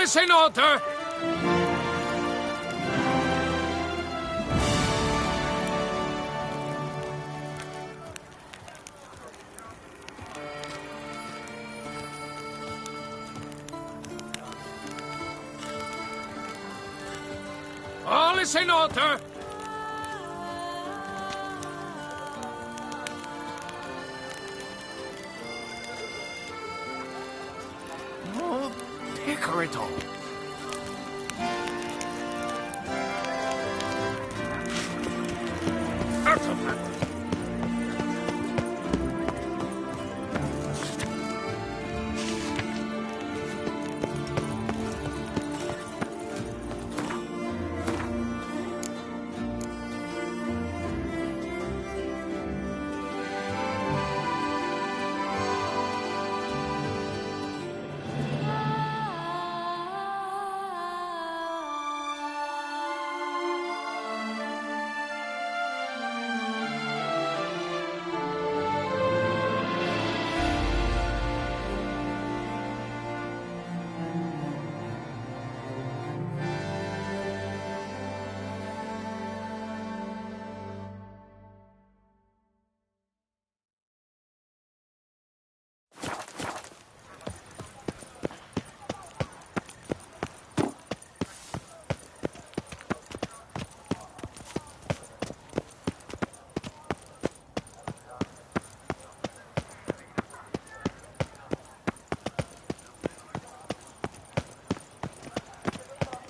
is in order! All is in order! Oh, Picarito. Out of that!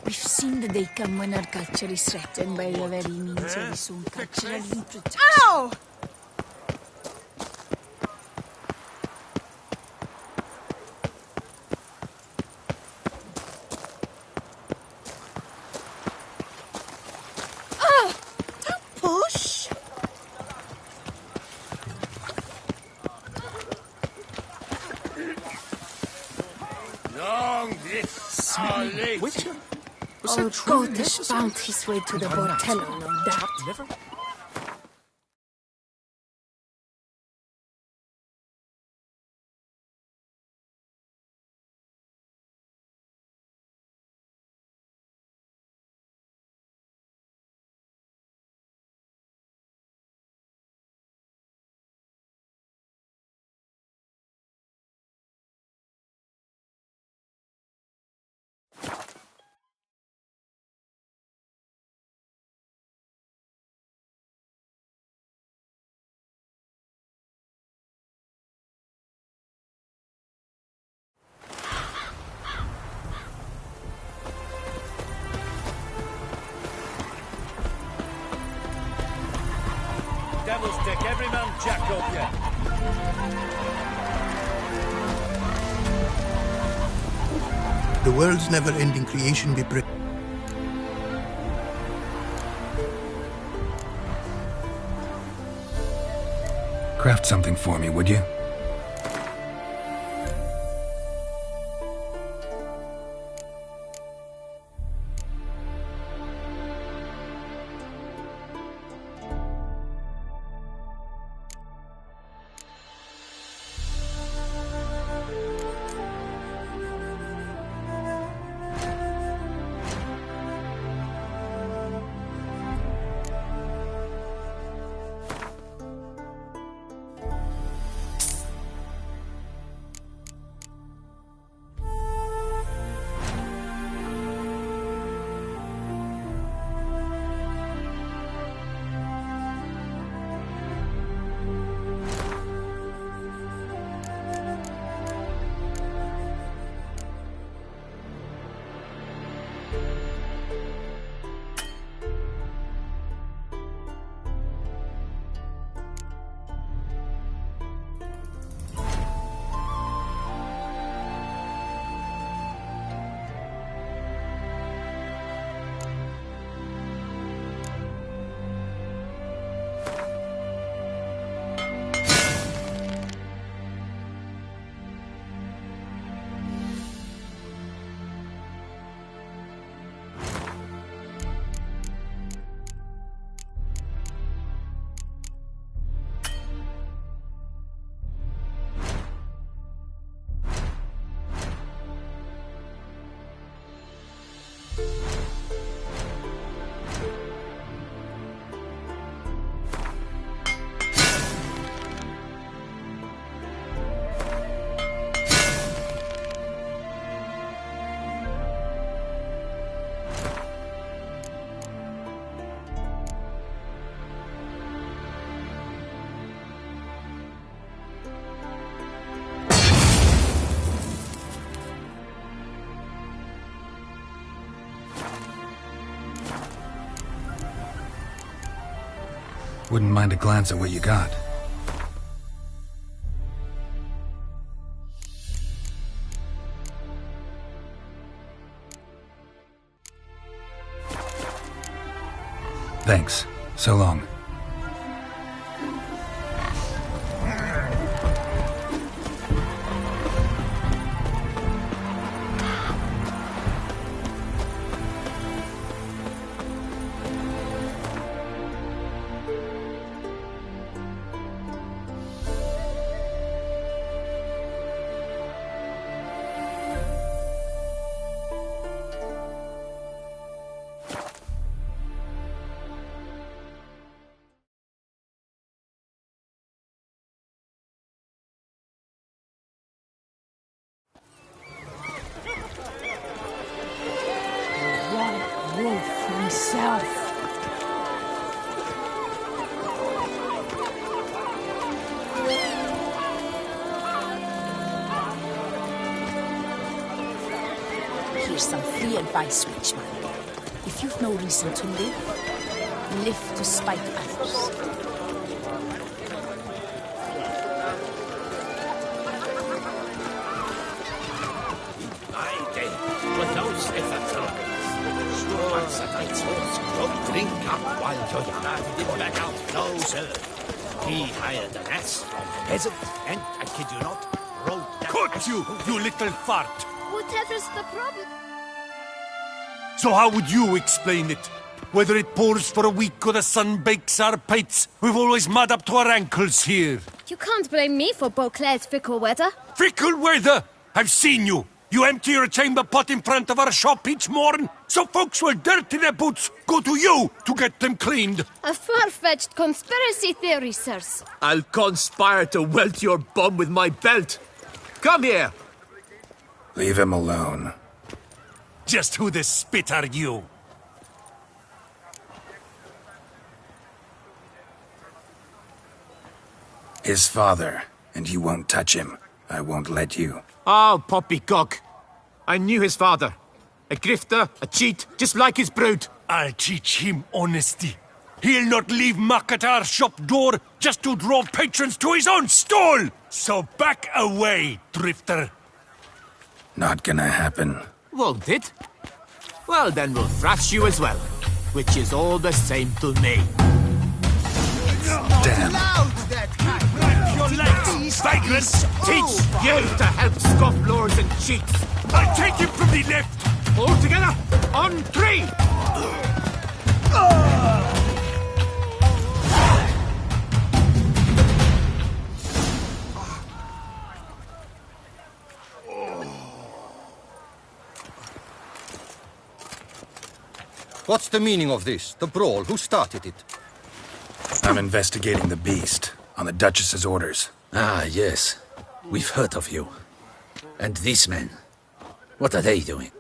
We've seen the day come when our culture is threatened by the very means of its own cultural reproduction. Ow! Don't push! Long this our late. Witcher? Our goat has found his way to the Bordello, no doubt. Never. Devil's Dick, every man jack up yet. The world's never-ending creation be praised. Craft something for me, would you? Wouldn't mind a glance at what you got. Thanks. So long. Wolf himself. Here's some free advice, rich man. If you've no reason to live to spite others. Once at I taught, don't drink up while you're young. He didn't back out. No, sir. He hired an ass from a peasant, and, I kid you not, rode that Could you little fart! Whatever's the problem? So how would you explain it? Whether it pours for a week or the sun bakes our pates, we've always mud up to our ankles here. You can't blame me for Beauclair's fickle weather. Fickle weather! I've seen you! You empty your chamber pot in front of our shop each morn, so folks will dirty their boots, go to you to get them cleaned. A far-fetched conspiracy theory, sirs. I'll conspire to welt your bum with my belt. Come here! Leave him alone. Just who the spit are you? His father, and you won't touch him. I won't let you. Oh, poppycock. I knew his father. A grifter, a cheat, just like his brood. I'll teach him honesty. He'll not leave muck at our shop door just to draw patrons to his own stall! So back away, drifter. Not gonna happen. Won't it? Well, then we'll thrash you as well. Which is all the same to me. Damn. Your legs, vagrants! Teach you to help scofflaws and cheats. I'll take him from the left! All together, on 3! What's the meaning of this? The brawl? Who started it? I'm investigating the beast, on the Duchess's orders. Ah, yes. We've heard of you. And these men, what are they doing?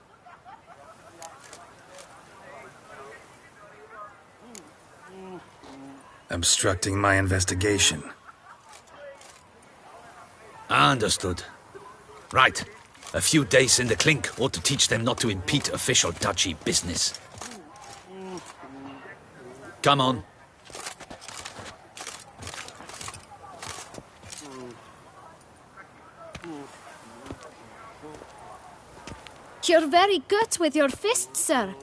Obstructing my investigation. Understood. Right. A few days in the clink ought to teach them not to impede official duchy business. Come on. You're very good with your fists, sir.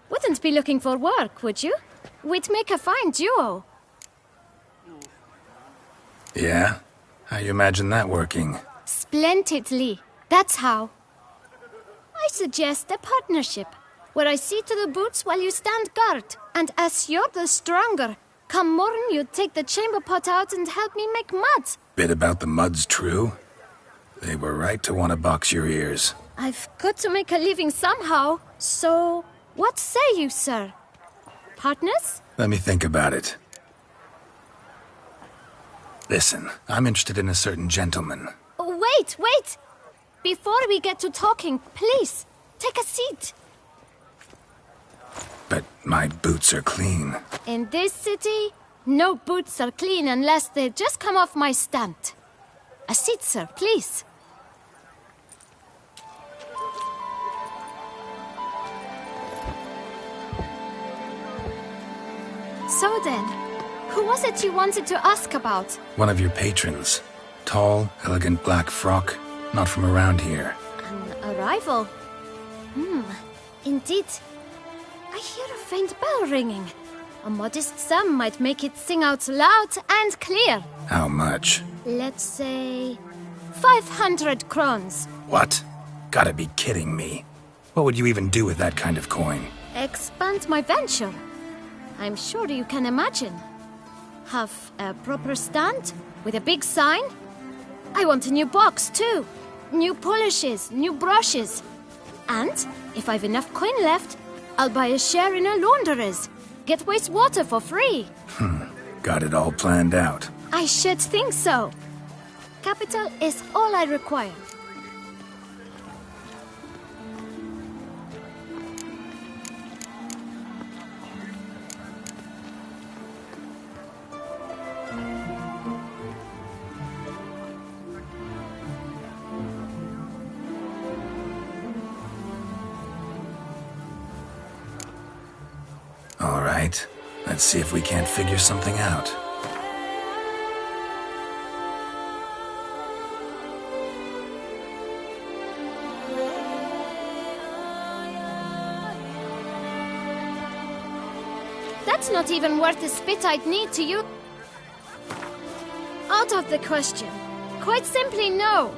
Wouldn't be looking for work, would you? We'd make a fine duo. Yeah? How you imagine that working? Splendidly. That's how. I suggest a partnership, where I see to the boots while you stand guard. And as you're the stronger, come morn you take the chamber pot out and help me make mud. Bit about the mud's true? They were right to want to box your ears. I've got to make a living somehow, so what say you, sir? Partners? Let me think about it. Listen, I'm interested in a certain gentleman. Oh, wait! Before we get to talking, please, take a seat. But my boots are clean. In this city, no boots are clean unless they just come off my stand. A seat, sir, please. So then, Who was it you wanted to ask about? One of your patrons. Tall, elegant black frock. Not from around here. An arrival? Indeed. I hear a faint bell ringing. A modest sum might make it sing out loud and clear. How much? Let's say 500 crowns. What? Gotta be kidding me. What would you even do with that kind of coin? Expand my venture. I'm sure you can imagine. Have a proper stand with a big sign. I want a new box too. New polishes, new brushes. And if I've enough coin left, I'll buy a share in a launderer's. Get wastewater for free. Got it all planned out. I should think so. Capital is all I require. All right. Let's see if we can't figure something out. That's not even worth the spit I'd need to you. Out of the question. Quite simply, no.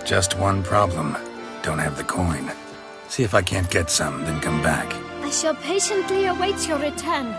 Just one problem. Don't have the coin. See if I can't get some, then come back. I shall patiently await your return.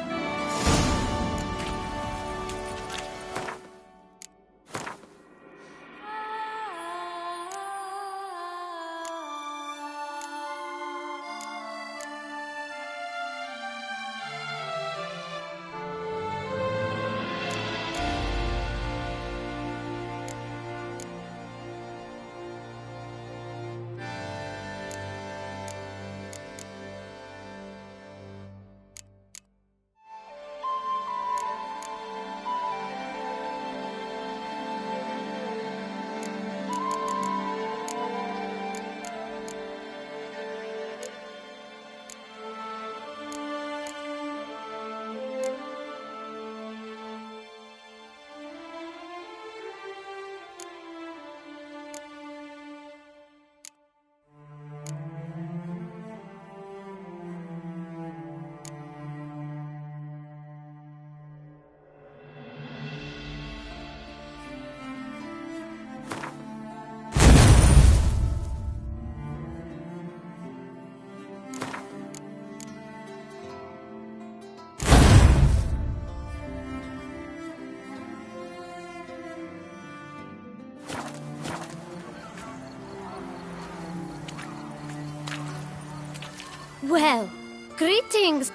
Well, greetings.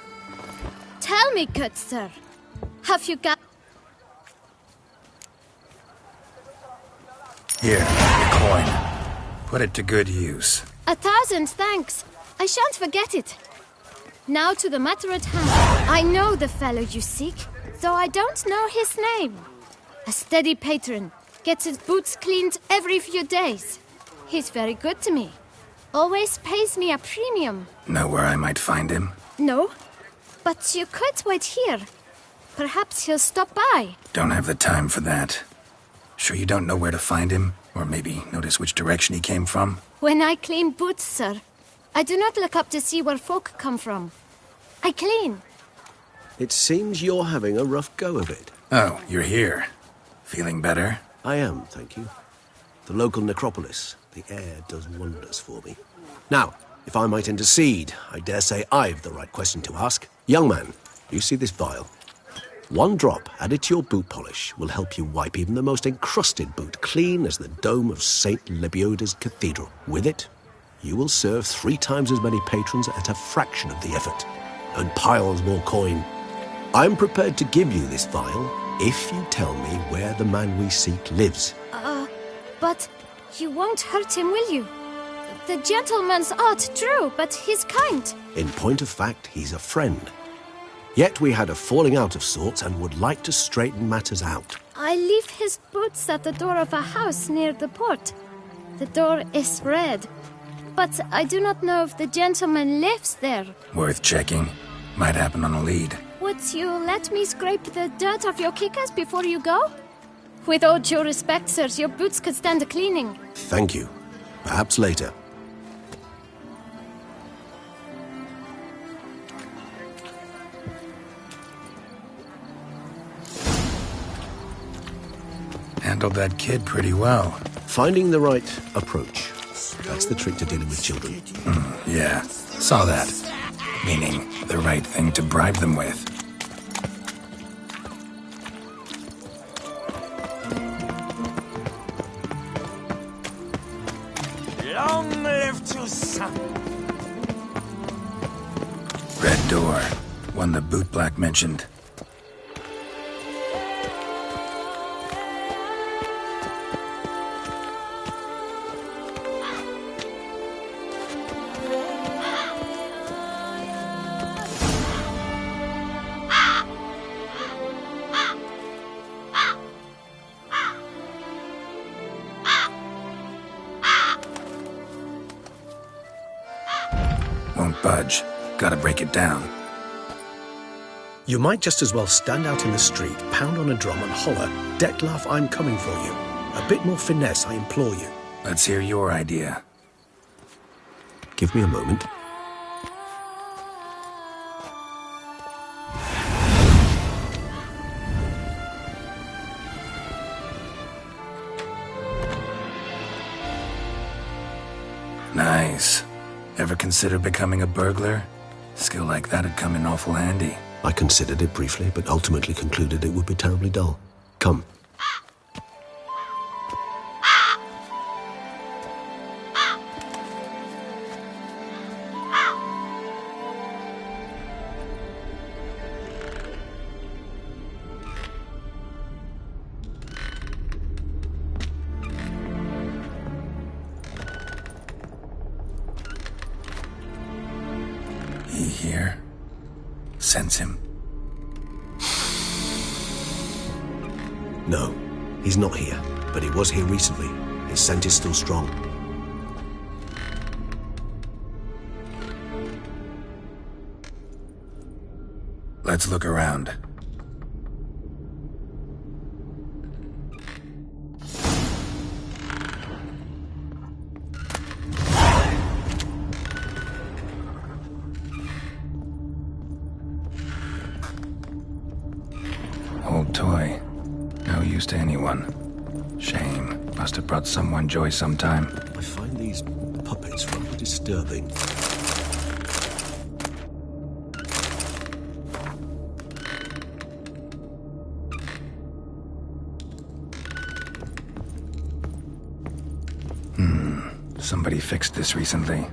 Tell me, good sir, have you got... Here, your coin. Put it to good use. 1,000 thanks. I shan't forget it. Now to the matter at hand. I know the fellow you seek, though I don't know his name. A steady patron, gets his boots cleaned every few days. He's very good to me. Always pays me a premium. Know where I might find him? No, but you could wait here. Perhaps he'll stop by. Don't have the time for that. Sure you don't know where to find him? Or maybe notice which direction he came from? When I clean boots, sir, I do not look up to see where folk come from. I clean. It seems you're having a rough go of it. Oh, you're here. Feeling better? I am, thank you. The local necropolis. The air does wonders for me. Now, if I might intercede, I dare say I've the right question to ask. Young man, you see this vial? One drop added to your boot polish will help you wipe even the most encrusted boot clean as the dome of St. Lebioda's cathedral. With it, you will serve 3 times as many patrons at a fraction of the effort, and piles more coin. I'm prepared to give you this vial if you tell me where the man we seek lives. But you won't hurt him, will you? The gentleman's odd, true, but he's kind. In point of fact, he's a friend. Yet we had a falling out of sorts and would like to straighten matters out. I leave his boots at the door of a house near the port. The door is red, but I do not know if the gentleman lives there. Worth checking. Might happen on a lead. Would you let me scrape the dirt off your kickers before you go? With all due respect, sirs, your boots could stand a cleaning. Thank you. Perhaps later. Handled that kid pretty well. Finding the right approach. That's the trick to dealing with children. Yeah, saw that. Meaning, the right thing to bribe them with. Long live to son. Red door. One the bootblack mentioned. Won't budge. Gotta break it down. You might just as well stand out in the street, pound on a drum and holler, "Detlef, I'm coming for you." A bit more finesse, I implore you. Let's hear your idea. Give me a moment. Nice. Ever consider becoming a burglar? Skill like that'd come in awful handy. I considered it briefly, but ultimately concluded it would be terribly dull. Come. He here? Sense him. No, he's not here, but he was here recently. His scent is still strong. Let's look around. Old toy. No use to anyone. Shame. Must have brought someone joy sometime. I find these puppets rather disturbing. Somebody fixed this recently.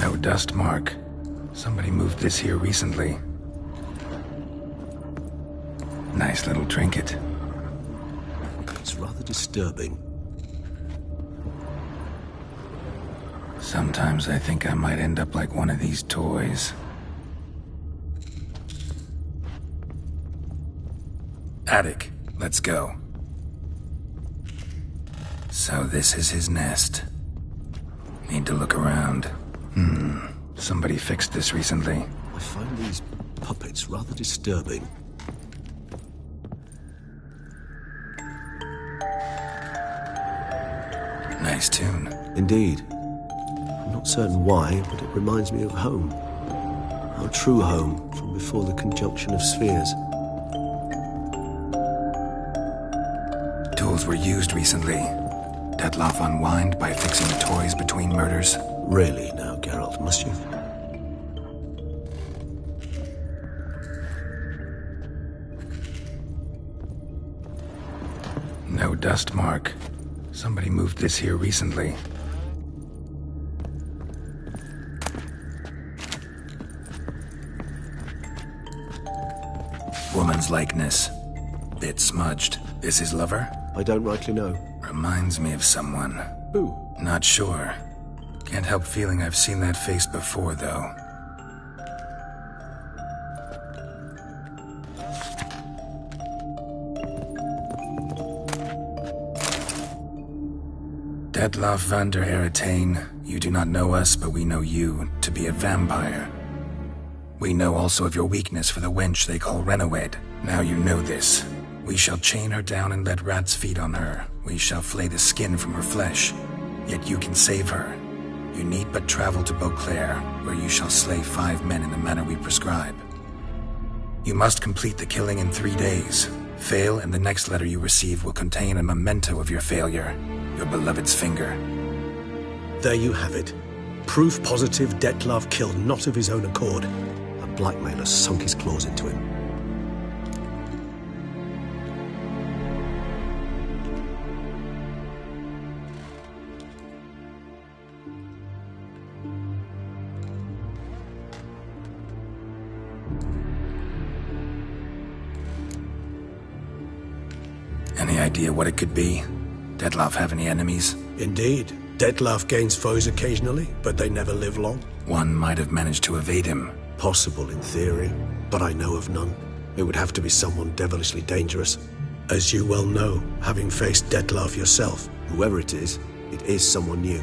No dust mark. Somebody moved this here recently. Nice little trinket. It's rather disturbing. Sometimes I think I might end up like one of these toys. Attic, let's go. So this is his nest. Need to look around. Somebody fixed this recently. I find these puppets rather disturbing. Nice tune. Indeed. I'm not certain why, but it reminds me of home. Our true home from before the conjunction of spheres. Tools were used recently. Detlef unwind by fixing toys between murders. Really now, Geralt, must you? No dust mark. Somebody moved this here recently. someone's likeness. Bit smudged. This his lover? I don't rightly know. Reminds me of someone. Who? Not sure. Can't help feeling I've seen that face before, though. Detloff van der Eretain, you do not know us, but we know you to be a vampire. We know also of your weakness for the wench they call Renowed. Now you know this. We shall chain her down and let rats feed on her. We shall flay the skin from her flesh. Yet you can save her. You need but travel to Beauclair, where you shall slay 5 men in the manner we prescribe. You must complete the killing in 3 days. Fail, and the next letter you receive will contain a memento of your failure. Your beloved's finger. There you have it. Proof positive Detlav killed not of his own accord. A blackmailer sunk his claws into him. Any idea what it could be? Detlaff have any enemies? Indeed. Detlav gains foes occasionally, but they never live long. One might have managed to evade him. Possible in theory, but I know of none. It would have to be someone devilishly dangerous. As you well know, having faced Detlav yourself, whoever it is someone new.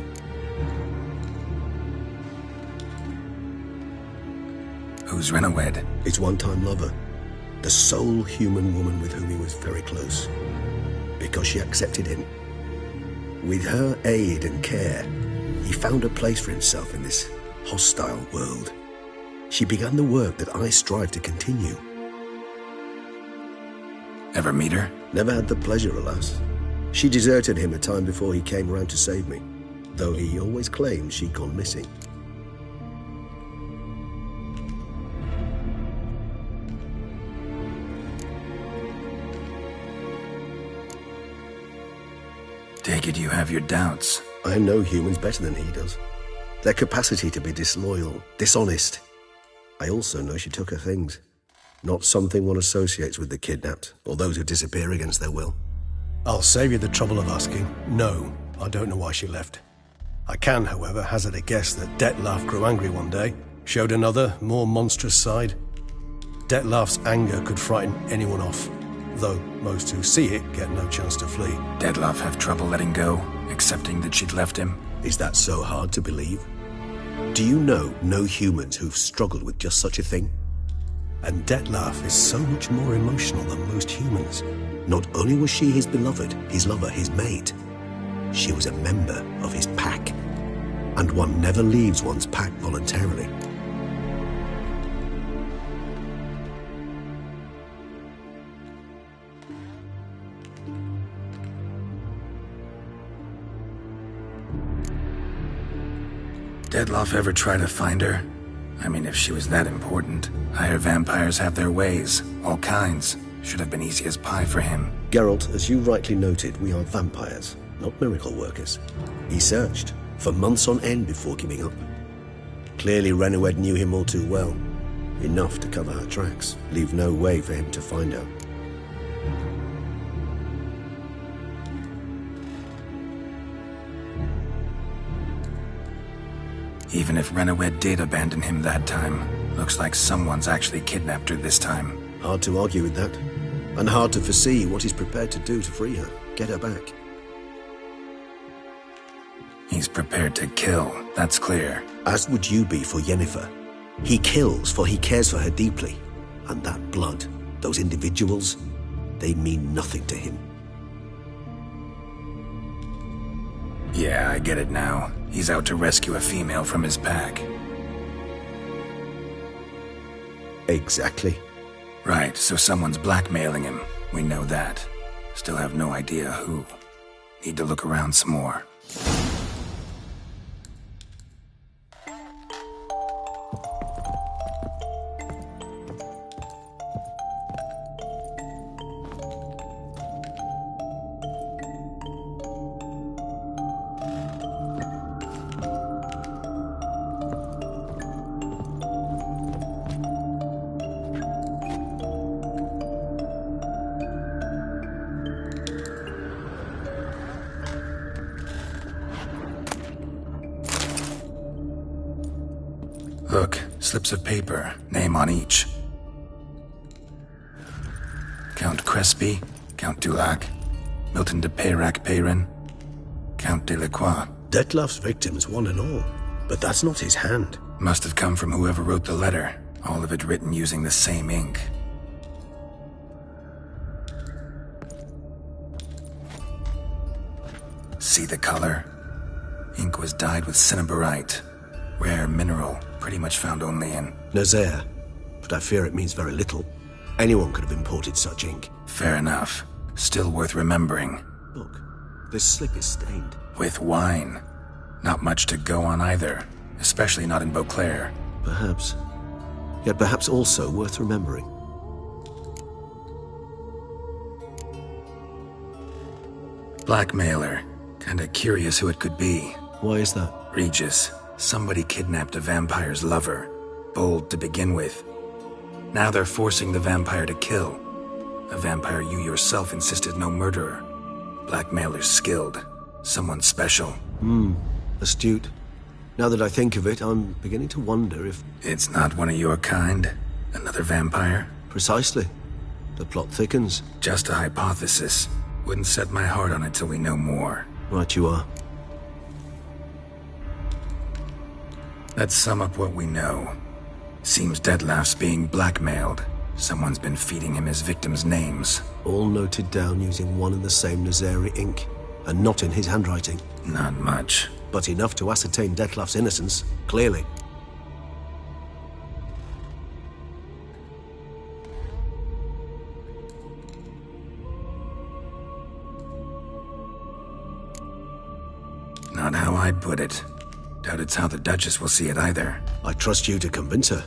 Who's Renowed? His one-time lover. The sole human woman with whom he was very close. Because she accepted him. With her aid and care, he found a place for himself in this hostile world. She began the work that I strive to continue. Ever meet her? Never had the pleasure, alas. She deserted him a time before he came round to save me, though he always claimed she'd gone missing. Take it you have your doubts. I know humans better than he does. Their capacity to be disloyal, dishonest. I also know she took her things. Not something one associates with the kidnapped, or those who disappear against their will. I'll save you the trouble of asking. No, I don't know why she left. I can, however, hazard a guess that Detlav grew angry one day, showed another, more monstrous side. Detlav's anger could frighten anyone off, though most who see it get no chance to flee. Detlav have trouble letting go, accepting that she'd left him? Is that so hard to believe? Do you know no humans who've struggled with just such a thing? And Detlav is so much more emotional than most humans. Not only was she his beloved, his lover, his mate, she was a member of his pack. And one never leaves one's pack voluntarily. Detlaff ever try to find her? I mean, if she was that important. Higher vampires have their ways, all kinds. Should have been easy as pie for him. Geralt, as you rightly noted, we are vampires, not miracle workers. He searched for months on end before giving up. Clearly Renowed knew him all too well. Enough to cover her tracks, leave no way for him to find her. Even if Renowed did abandon him that time, looks like someone's actually kidnapped her this time. Hard to argue with that. And hard to foresee what he's prepared to do to free her, get her back. He's prepared to kill, that's clear. As would you be for Yennefer. He kills for he cares for her deeply. And that blood, those individuals, they mean nothing to him. Yeah, I get it now. He's out to rescue a female from his pack. Exactly. Right, so someone's blackmailing him. We know that. Still have no idea who. Need to look around some more. Look, slips of paper, name on each. Count Crespi, Count Dulac, Milton de Peyrac-Peyrin, Count Delacroix. Detlef's victims, one and all. But that's not his hand. Must have come from whoever wrote the letter, all of it written using the same ink. See the color? Ink was dyed with cinnabarite. Rare mineral, pretty much found only in Nazaire. But I fear it means very little. Anyone could have imported such ink. Fair enough. Still worth remembering. Look, this slip is stained. With wine. Not much to go on either. Especially not in Beauclair. Perhaps. Yet perhaps also worth remembering. Blackmailer. Kinda curious who it could be. Why is that? Regis. Somebody kidnapped a vampire's lover. Bold to begin with. Now they're forcing the vampire to kill. A vampire you yourself insisted no murderer. Blackmailer's skilled. Someone special. Astute. Now that I think of it, I'm beginning to wonder if... It's not one of your kind? Another vampire? Precisely. The plot thickens. Just a hypothesis. Wouldn't set my heart on it till we know more. Right you are. Let's sum up what we know. Seems Detlef's being blackmailed. Someone's been feeding him his victims' names. All noted down using one and the same Nazari ink, and not in his handwriting. Not much. But enough to ascertain Detlef's innocence, clearly. Not how I'd put it. Doubt it's how the Duchess will see it either. I trust you to convince her.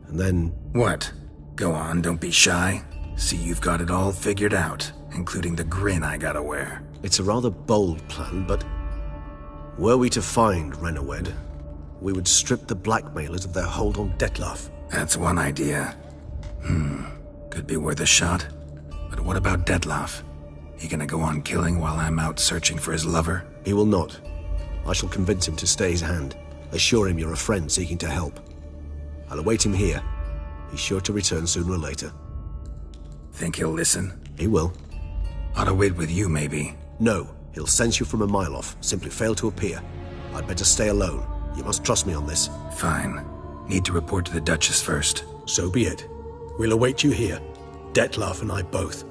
And then... What? Go on, don't be shy. See you've got it all figured out, including the grin I gotta wear. It's a rather bold plan, but... Were we to find Renawed, we would strip the blackmailers of their hold on Detlef. That's one idea. Could be worth a shot. But what about Detlef? He gonna go on killing while I'm out searching for his lover? He will not. I shall convince him to stay his hand. Assure him you're a friend seeking to help. I'll await him here. He's sure to return sooner or later. Think he'll listen? He will. Ought to wait with you, maybe. No, he'll sense you from a mile off. Simply fail to appear. I'd better stay alone. You must trust me on this. Fine. Need to report to the Duchess first. So be it. We'll await you here. Detlef and I both.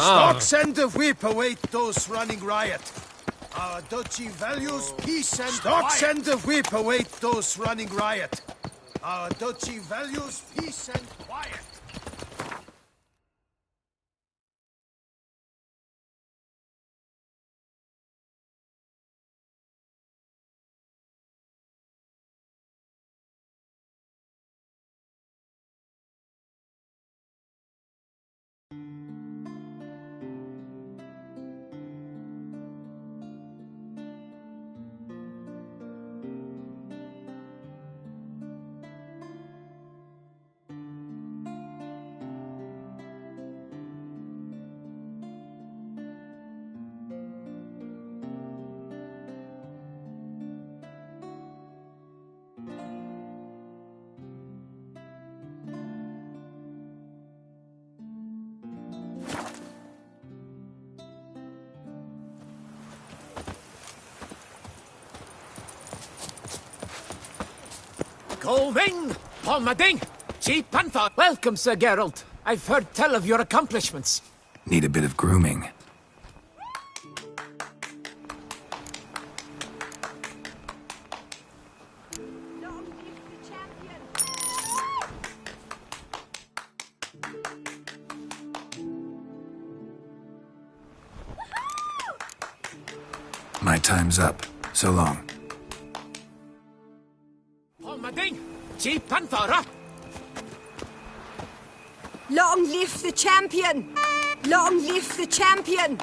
Stocks and the whip await those running riot. Our duchy values peace and Stocks quiet. And the whip await those running riot. Our duchy values peace and quiet. Colvin! Palmading! Chief Panther! Welcome, Sir Geralt. I've heard tell of your accomplishments. Need a bit of grooming. My time's up. So long. Long live the champion! Long live the champion!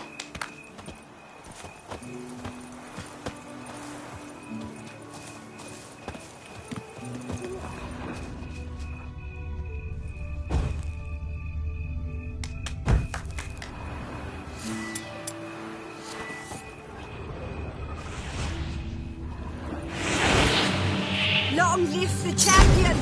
Long live the champion!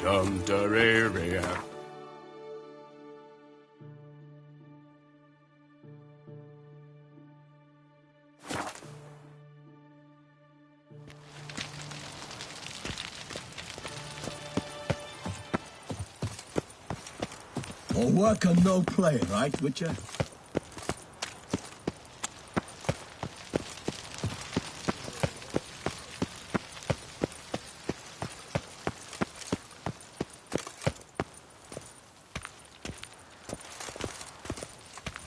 Dum Dararia. All work and no play, right, Witcher?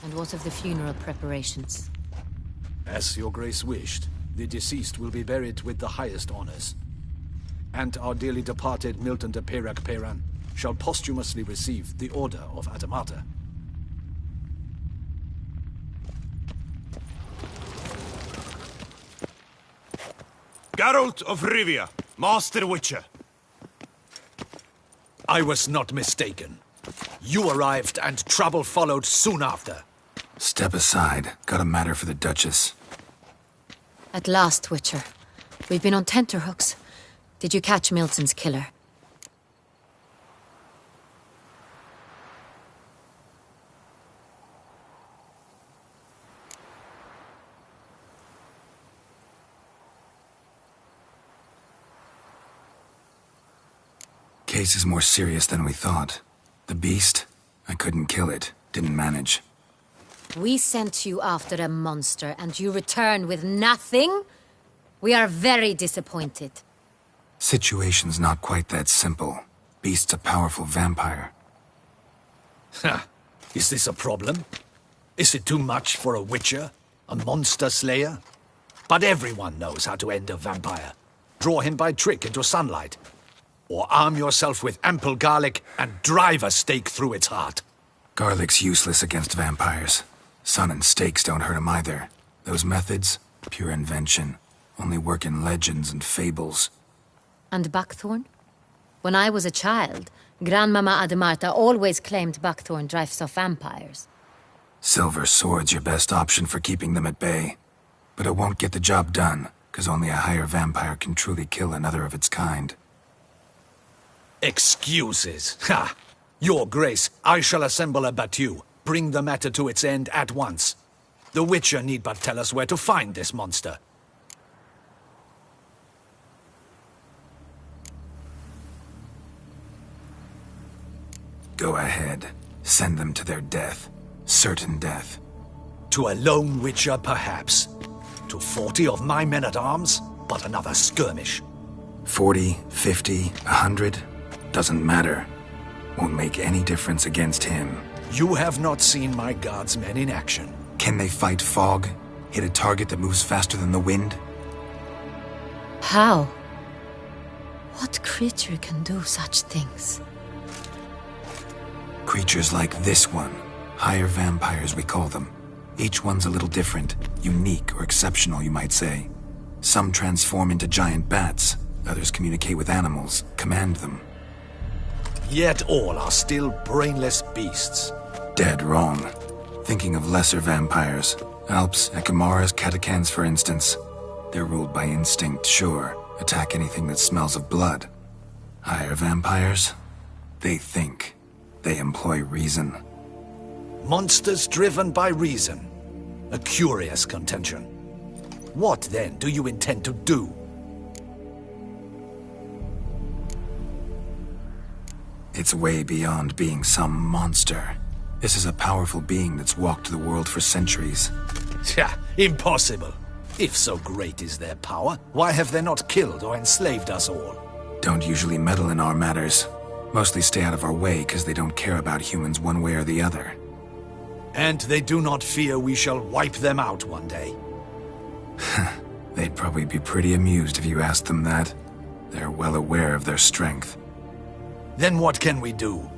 And what of the funeral preparations? As your grace wished, the deceased will be buried with the highest honors. And our dearly departed Milton de Peyrac Peyran shall posthumously receive the Order of Adamata. Geralt of Rivia, Master Witcher. I was not mistaken. You arrived and trouble followed soon after. Step aside. Got a matter for the Duchess. At last, Witcher. We've been on tenterhooks. Did you catch Milton's killer? Case is more serious than we thought. The beast? I couldn't kill it. Didn't manage. We sent you after a monster, and you return with nothing? We are very disappointed. Situation's not quite that simple. Beast's a powerful vampire. Ha! Is this a problem? Is it too much for a witcher? A monster slayer? But everyone knows how to end a vampire. Draw him by trick into sunlight. Or arm yourself with ample garlic and drive a stake through its heart. Garlic's useless against vampires. Sun and stakes don't hurt him either. Those methods, pure invention. Only work in legends and fables. And buckthorn? When I was a child, Grandmama Adamarta always claimed buckthorn drives off vampires. Silver sword's your best option for keeping them at bay. But it won't get the job done, because only a higher vampire can truly kill another of its kind. Excuses. Ha! Your Grace, I shall assemble a battue. Bring the matter to its end at once. The Witcher need but tell us where to find this monster. Go ahead. Send them to their death. Certain death. To a lone Witcher, perhaps. To 40 of my men-at-arms, but another skirmish. 40, 50, 100? Doesn't matter. Won't make any difference against him. You have not seen my guardsmen in action. Can they fight fog? Hit a target that moves faster than the wind? How? What creature can do such things? Creatures like this one. Higher vampires, we call them. Each one's a little different. Unique or exceptional, you might say. Some transform into giant bats. Others communicate with animals, command them. Yet all are still brainless beasts. Dead wrong. Thinking of lesser vampires. Alps, Ekamaras, Catacans, for instance. They're ruled by instinct, sure. Attack anything that smells of blood. Higher vampires? They think. They employ reason. Monsters driven by reason. A curious contention. What, then, do you intend to do? It's way beyond being some monster. This is a powerful being that's walked the world for centuries. Yeah, impossible. If so great is their power, why have they not killed or enslaved us all? Don't usually meddle in our matters. Mostly stay out of our way because they don't care about humans one way or the other. And they do not fear we shall wipe them out one day. They'd probably be pretty amused if you asked them that. They're well aware of their strength. Then what can we do?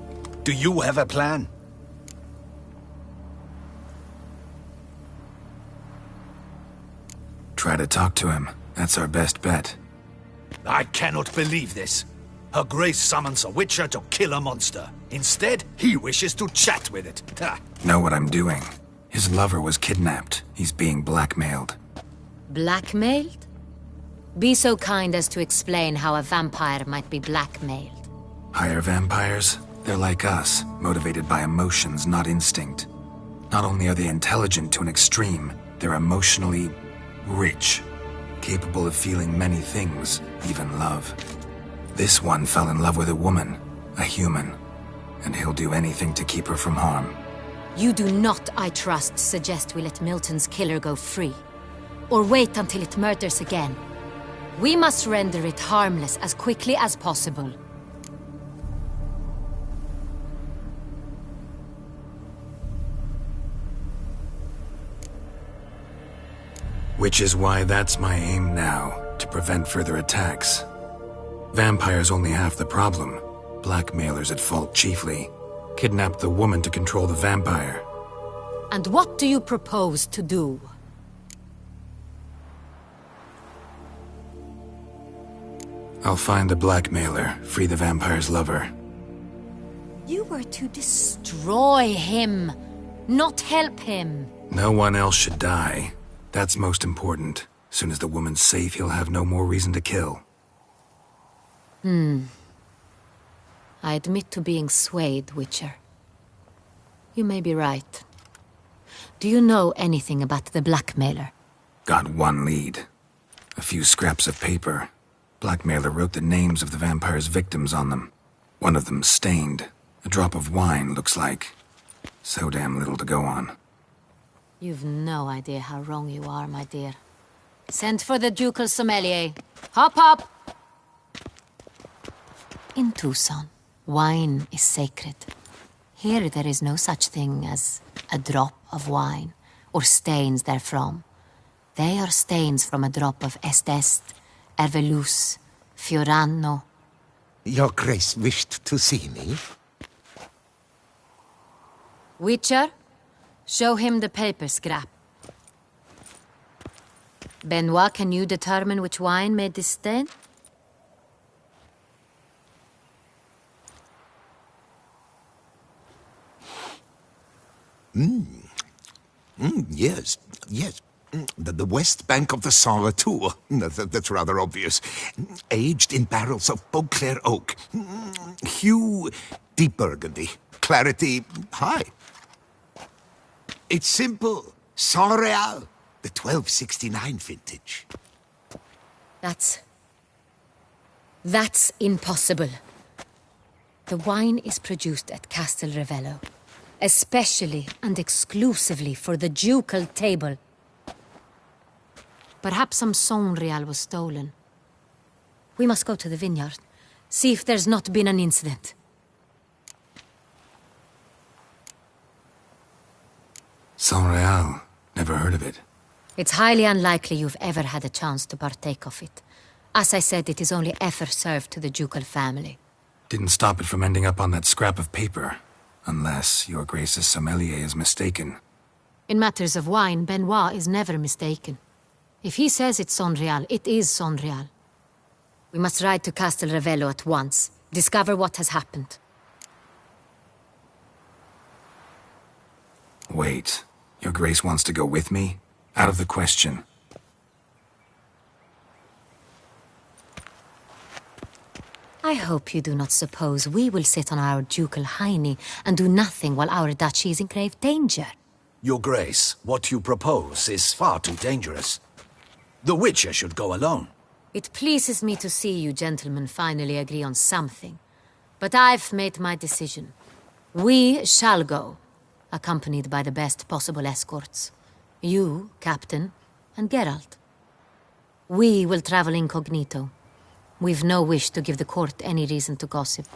Do you have a plan? Try to talk to him. That's our best bet. I cannot believe this. Her Grace summons a Witcher to kill a monster. Instead, he wishes to chat with it. Ha. Know what I'm doing. His lover was kidnapped. He's being blackmailed. Blackmailed? Be so kind as to explain how a vampire might be blackmailed. Higher vampires? They're like us, motivated by emotions, not instinct. Not only are they intelligent to an extreme, they're emotionally rich, capable of feeling many things, even love. This one fell in love with a woman, a human, and he'll do anything to keep her from harm. You do not, I trust, suggest we let Milton's killer go free. Or wait until it murders again. We must render it harmless as quickly as possible. Which is why that's my aim now, to prevent further attacks. Vampires only half the problem. Blackmailers at fault chiefly. Kidnapped the woman to control the vampire. And what do you propose to do? I'll find the blackmailer, free the vampire's lover. You were to destroy him, not help him. No one else should die. That's most important. Soon as the woman's safe, he'll have no more reason to kill. I admit to being swayed, Witcher. You may be right. Do you know anything about the blackmailer? Got one lead. A few scraps of paper. Blackmailer wrote the names of the vampire's victims on them. One of them stained. A drop of wine, looks like. So damn little to go on. You've no idea how wrong you are, my dear. Send for the ducal sommelier. Hop, hop! In Tucson, wine is sacred. Here there is no such thing as a drop of wine, or stains therefrom. They are stains from a drop of Est, Ervelus, Fiorano. Your Grace wished to see me? Witcher, show him the paper scrap. Benoit, can you determine which wine made this stain? Yes, yes. The west bank of the Saint Latour. That's rather obvious. Aged in barrels of Beauclair oak. Hue, deep burgundy. Clarity, high. It's simple. Saint Real, the 1269 vintage. That's impossible. The wine is produced at Castel Ravello, especially and exclusively for the ducal table. Perhaps some Saint Real was stolen. We must go to the vineyard, see if there's not been an incident. Saint Real. Never heard of it. It's highly unlikely you've ever had a chance to partake of it. As I said, it is only ever served to the ducal family. Didn't stop it from ending up on that scrap of paper. Unless your Grace's sommelier is mistaken. In matters of wine, Benoit is never mistaken. If he says it's Saint Real, it is Saint Real. We must ride to Castel Ravello at once. Discover what has happened. Wait. Your Grace wants to go with me? Out of the question. I hope you do not suppose we will sit on our ducal hiney and do nothing while our duchy is in grave danger. Your Grace, what you propose is far too dangerous. The Witcher should go alone. It pleases me to see you gentlemen finally agree on something. But I've made my decision. We shall go, accompanied by the best possible escorts. You, Captain, and Geralt. We will travel incognito. We've no wish to give the court any reason to gossip.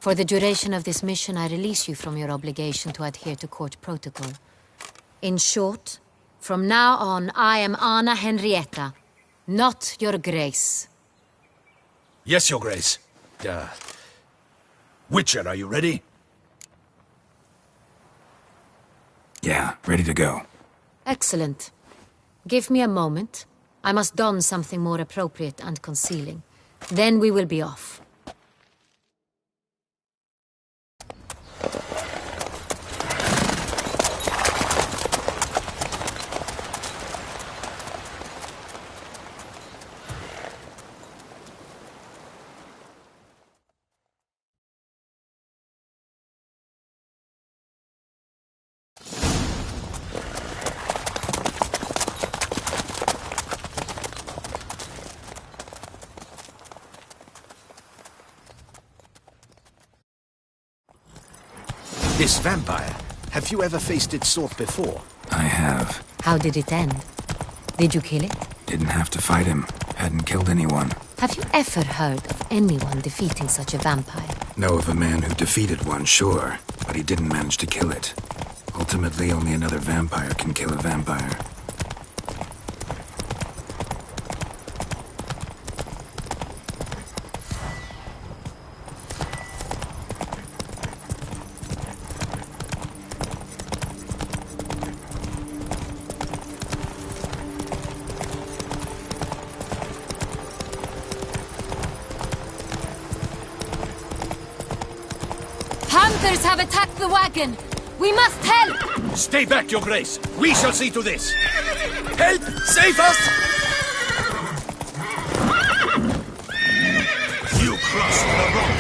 For the duration of this mission, I release you from your obligation to adhere to court protocol. In short, from now on, I am Anna Henrietta, not your grace. Yes, your grace. Witcher, are you ready? Yeah, ready to go. Excellent. Give me a moment. I must don something more appropriate and concealing. Then we will be off. This vampire, have you ever faced its sort before? I have. How did it end? Did you kill it? Didn't have to fight him. Hadn't killed anyone. Have you ever heard of anyone defeating such a vampire? Know of a man who defeated one, sure, but he didn't manage to kill it. Ultimately, only another vampire can kill a vampire. Hunters have attacked the wagon! We must help! Stay back, your grace! We shall see to this! Help! Save us! You crossed the road!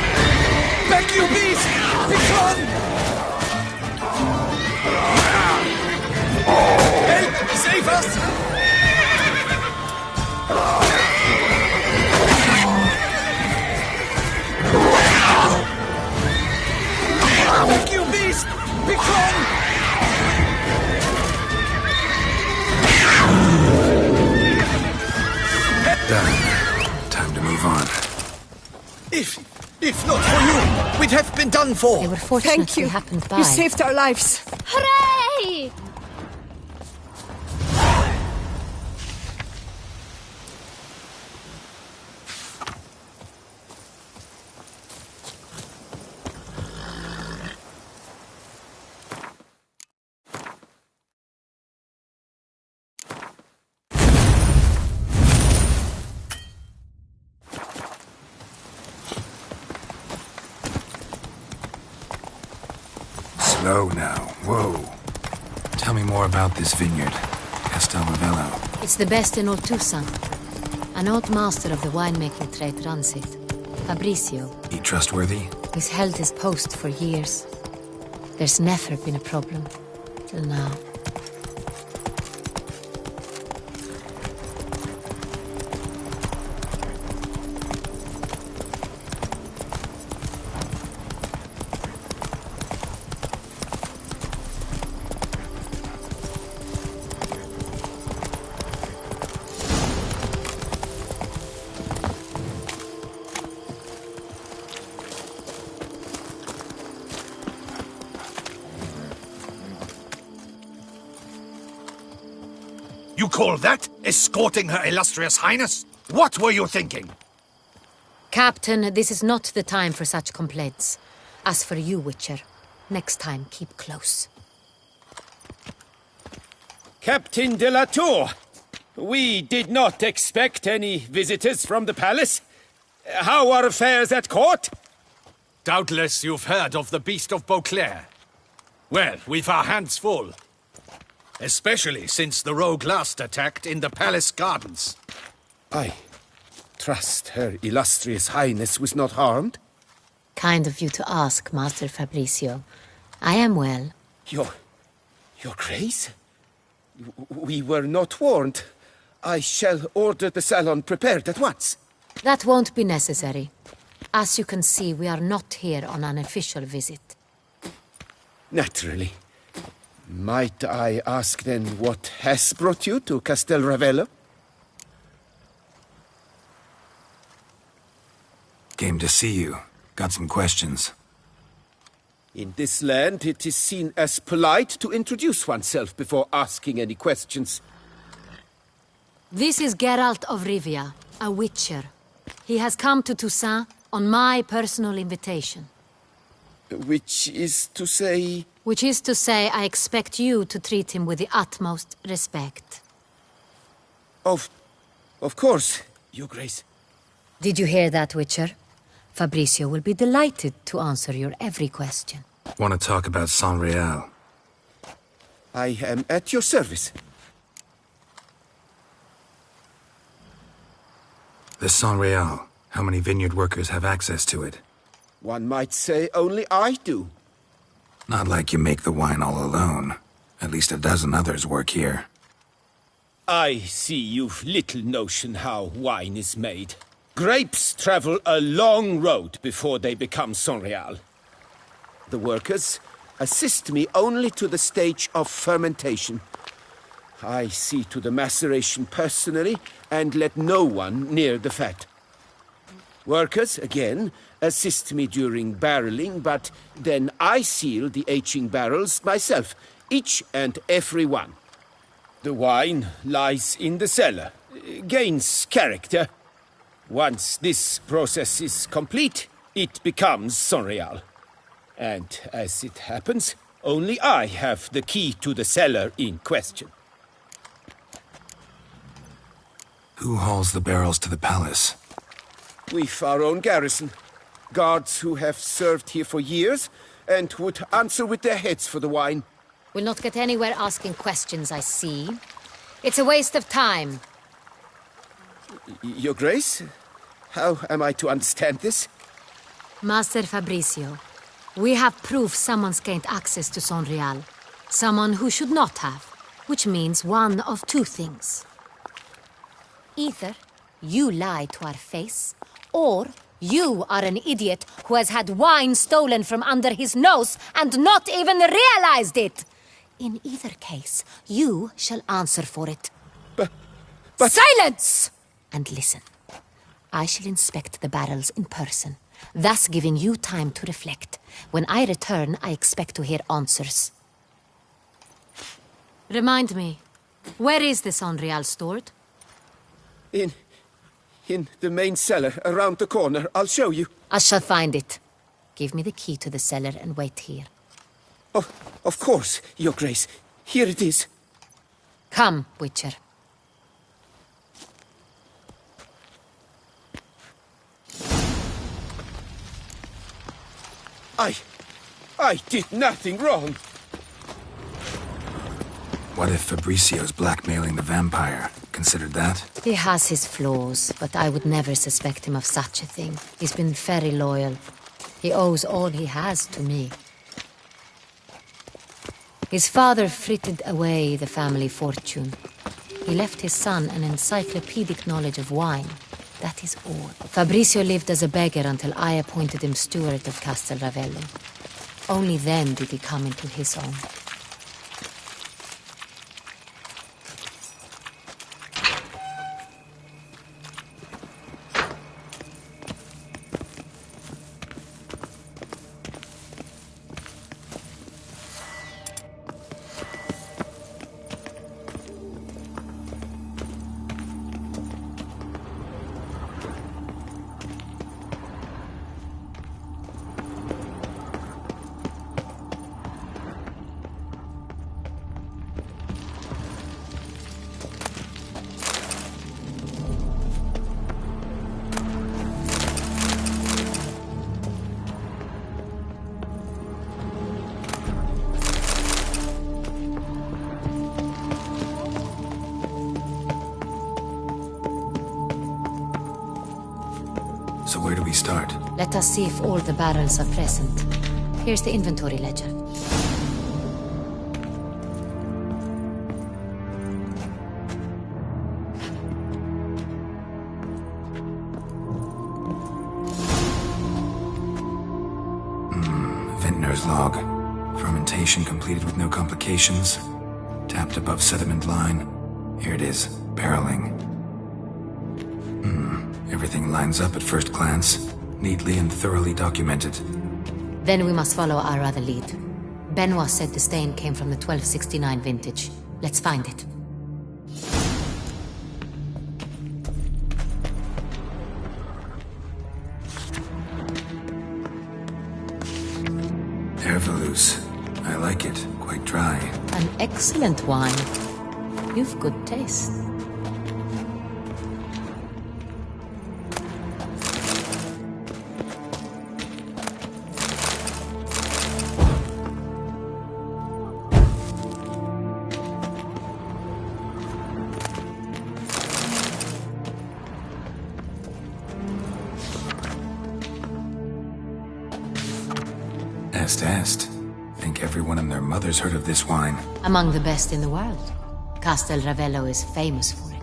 Back, you beast! Begone! Help! Save us! Back, you beast! Begone! Done. Time to move on. If not for you, we'd have been done for. They were fortunate Thank you. they happened by. You saved our lives. Hooray! Slow now. Whoa. Tell me more about this vineyard. Castelravello. It's the best in all Tucson. An old master of the winemaking trade runs it. Fabricio. He trustworthy? He's held his post for years. There's never been a problem. Till now. You call that escorting Her Illustrious Highness? What were you thinking? Captain, this is not the time for such complaints. As for you, Witcher, next time keep close. Captain de la Tour, we did not expect any visitors from the palace. How are affairs at court? Doubtless you've heard of the Beast of Beauclair. Well, we've our hands full. Especially since the rogue last attacked in the palace gardens. I trust Her Illustrious Highness was not harmed? Kind of you to ask, Master Fabricio. I am well. Your Grace? We were not warned. I shall order the salon prepared at once. That won't be necessary. As you can see, we are not here on an official visit. Naturally. Might I ask then what has brought you to Castelravello? Came to see you. Got some questions. In this land, it is seen as polite to introduce oneself before asking any questions. This is Geralt of Rivia, a witcher. He has come to Toussaint on my personal invitation. Which is to say... Which is to say, I expect you to treat him with the utmost respect. Of course, Your Grace. Did you hear that, Witcher? Fabricio will be delighted to answer your every question. Want to talk about Saint-Réal? I am at your service. The Saint-Réal. How many vineyard workers have access to it? One might say only I do. Not like you make the wine all alone. At least a dozen others work here. I see you've little notion how wine is made. Grapes travel a long road before they become Saint-Réal. The workers assist me only to the stage of fermentation. I see to the maceration personally and let no one near the fat. Workers, again, assist me during barreling, but then I seal the aging barrels myself, each and every one. The wine lies in the cellar, gains character. Once this process is complete, it becomes Saint-Réal. And as it happens, only I have the key to the cellar in question. Who hauls the barrels to the palace? We've our own garrison. Guards who have served here for years and would answer with their heads for the wine. We'll not get anywhere asking questions, I see. It's a waste of time. Your Grace? How am I to understand this? Master Fabricio, we have proof someone's gained access to Saint-Réal. Someone who should not have. Which means one of two things. Either you lie to our face, or you are an idiot who has had wine stolen from under his nose and not even realized it. In either case, you shall answer for it. But... Silence! And listen. I shall inspect the barrels in person, thus giving you time to reflect. When I return, I expect to hear answers. Remind me, where is the Saint-Réal stored? In the main cellar, around the corner. I'll show you. I shall find it. Give me the key to the cellar and wait here. Oh, of course, Your Grace. Here it is. Come, Witcher. I did nothing wrong. What if Fabricio's blackmailing the vampire? Considered that? He has his flaws, but I would never suspect him of such a thing. He's been very loyal. He owes all he has to me. His father frittered away the family fortune. He left his son an encyclopedic knowledge of wine. That is all. Fabricio lived as a beggar until I appointed him steward of Castel Ravello. Only then did he come into his own. So where do we start? Let us see if all the barrels are present. Here's the inventory ledger. Vintner's log. Fermentation completed with no complications. Tapped above sediment line. Here it is. Barreling. Everything lines up at first glance. neatly and thoroughly documented. Then we must follow our other lead. Benoit said the stain came from the 1269 vintage. Let's find it. Hervalus. I like it. Quite dry. An excellent wine. You've good taste. Est. Think everyone and their mother's heard of this wine. Among the best in the world. Castel Ravello is famous for it.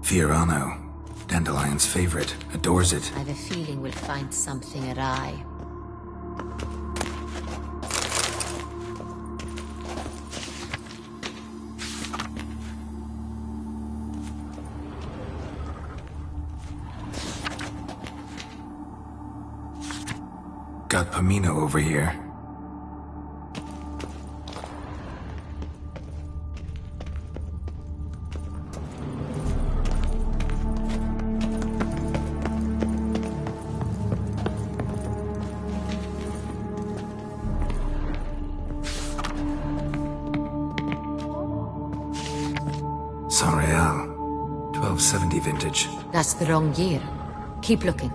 Fiorano. Dandelion's favorite. Adores it. I have a feeling we'll find something awry. Got Pomino over here. San Real. 1270 vintage. That's the wrong year. Keep looking.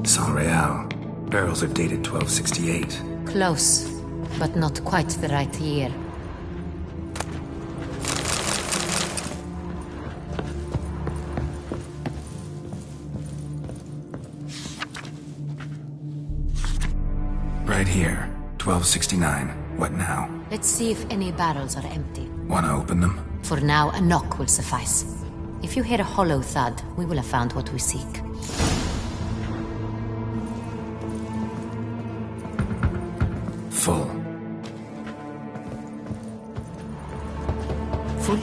San Real. Barrels are dated 1268. Close, but not quite the right year. Right here. 1269. What now? Let's see if any barrels are empty. Wanna open them? For now, a knock will suffice. If you hear a hollow thud, we will have found what we seek. Full. Full?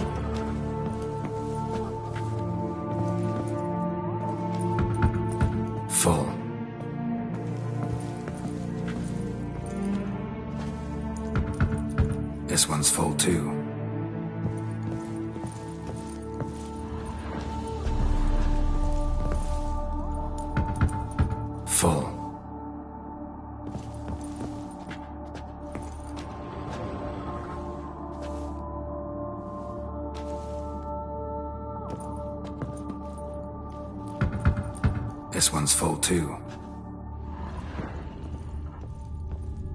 Full. This one's full too. Full. This one's full too.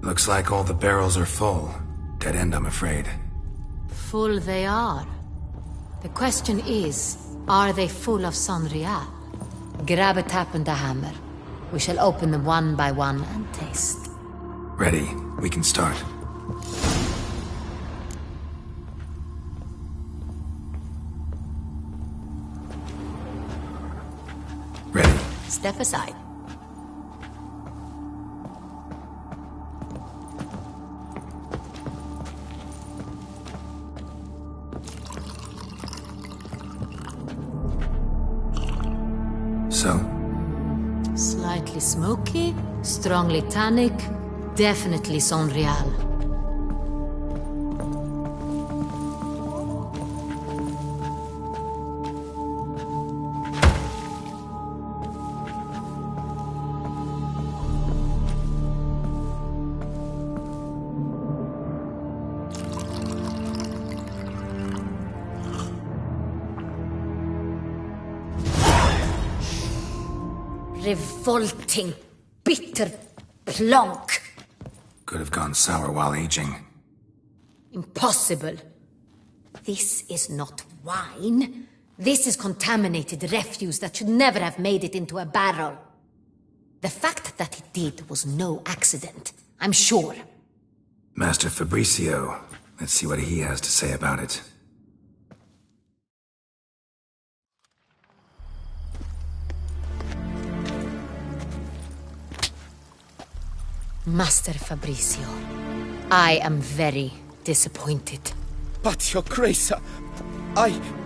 Looks like all the barrels are full. Dead end, I'm afraid. Full they are. The question is, are they full of San Real? Grab a tap and a hammer. We shall open them one by one and taste. Ready. We can start. Ready. Step aside. So? Slightly smoky, strongly tannic, definitely San Real. revolting, bitter plonk. Could have gone sour while aging. Impossible. This is not wine. This is contaminated refuse that should never have made it into a barrel. The fact that it did was no accident, I'm sure. Master Fabricio, let's see what he has to say about it. Master Fabricio, I am very disappointed. But, Your Grace,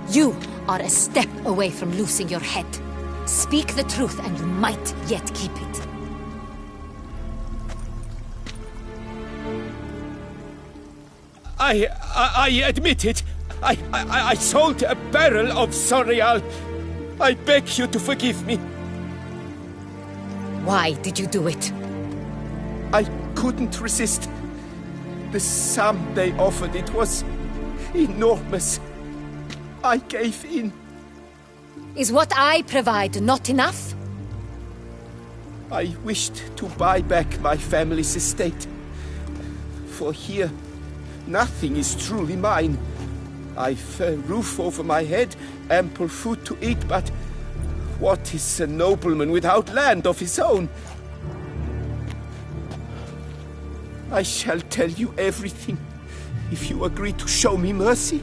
You are a step away from losing your head. Speak the truth and you might yet keep it. I admit it. I sold a barrel of Sorial. I beg you to forgive me. Why did you do it? I couldn't resist. The sum they offered, it was enormous. I gave in. Is what I provide not enough? I wished to buy back my family's estate. For here, nothing is truly mine. I've a roof over my head, ample food to eat, but what is a nobleman without land of his own? I shall tell you everything, if you agree to show me mercy.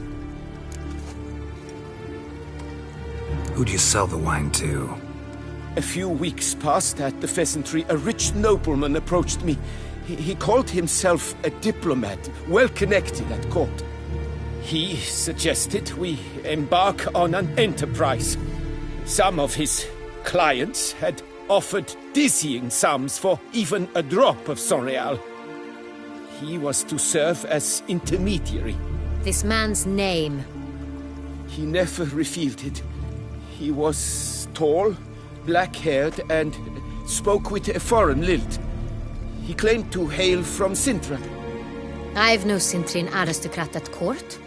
Who do you sell the wine to? A few weeks past at the pheasantry, a rich nobleman approached me. He called himself a diplomat, well connected at court. He suggested we embark on an enterprise. Some of his clients had offered dizzying sums for even a drop of Sorial. He was to serve as intermediary. This man's name? He never revealed it. He was tall, black-haired, and spoke with a foreign lilt. He claimed to hail from Sintra. I've no Sintrian aristocrat at court.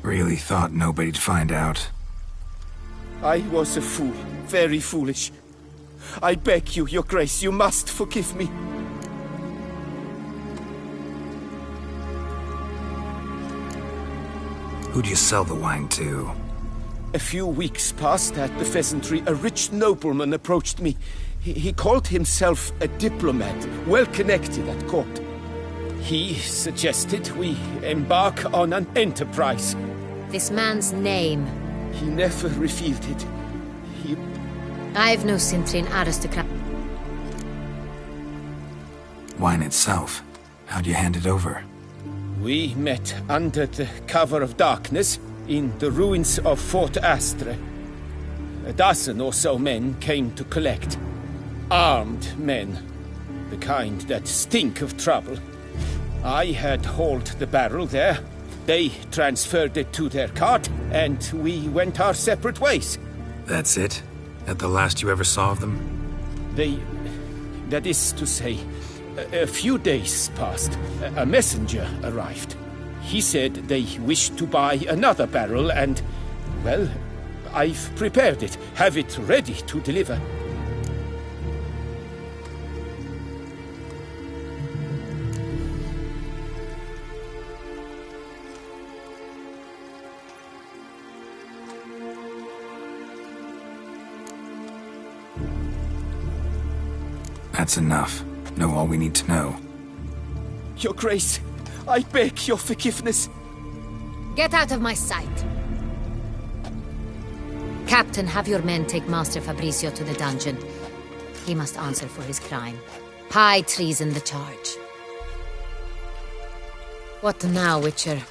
Really thought nobody'd find out. I was a fool, very foolish. I beg you, Your Grace, you must forgive me. Who do you sell the wine to? A few weeks past at the pheasantry, a rich nobleman approached me. He called himself a diplomat, well connected at court. He suggested we embark on an enterprise. This man's name? He never revealed it. I've no Sintrian aristocrat. Wine itself. How'd you hand it over? We met under the cover of darkness in the ruins of Fort Astre. A dozen or so men came to collect. Armed men. The kind that stink of trouble. I had hauled the barrel there. They transferred it to their cart, and we went our separate ways. That's it? That the last you ever saw of them? That is to say, a few days passed. A messenger arrived. He said they wished to buy another barrel and, well, I've prepared it. Have it ready to deliver. That's enough. Know all we need to know. Your Grace, I beg your forgiveness. Get out of my sight. Captain, have your men take Master Fabricio to the dungeon. He must answer for his crime. High treason the charge. What now, Witcher?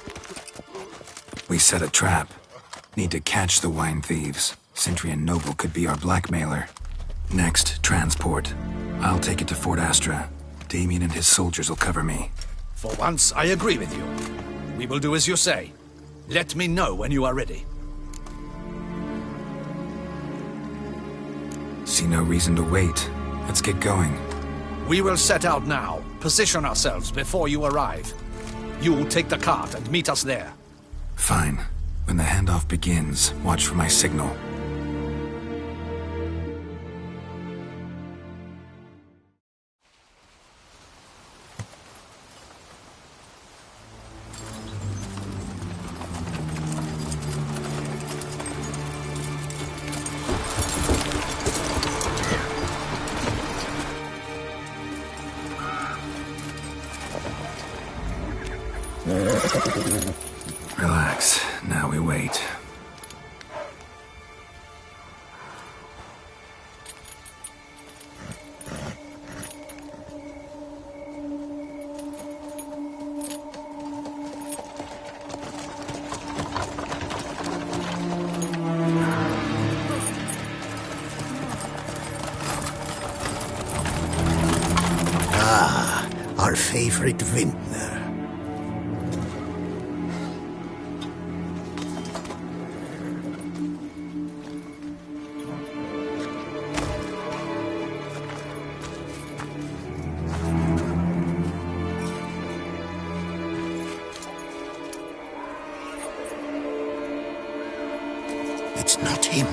We set a trap. Need to catch the wine thieves. Sintrian Noble could be our blackmailer. Next, transport. I'll take it to Fort Astra. Damien and his soldiers will cover me. For once, I agree with you. We will do as you say. Let me know when you are ready. See no reason to wait. Let's get going. We will set out now. Position ourselves before you arrive. You take the cart and meet us there. Fine. When the handoff begins, watch for my signal. Relax. Now we wait. Ah, our favorite vintner. It's not him.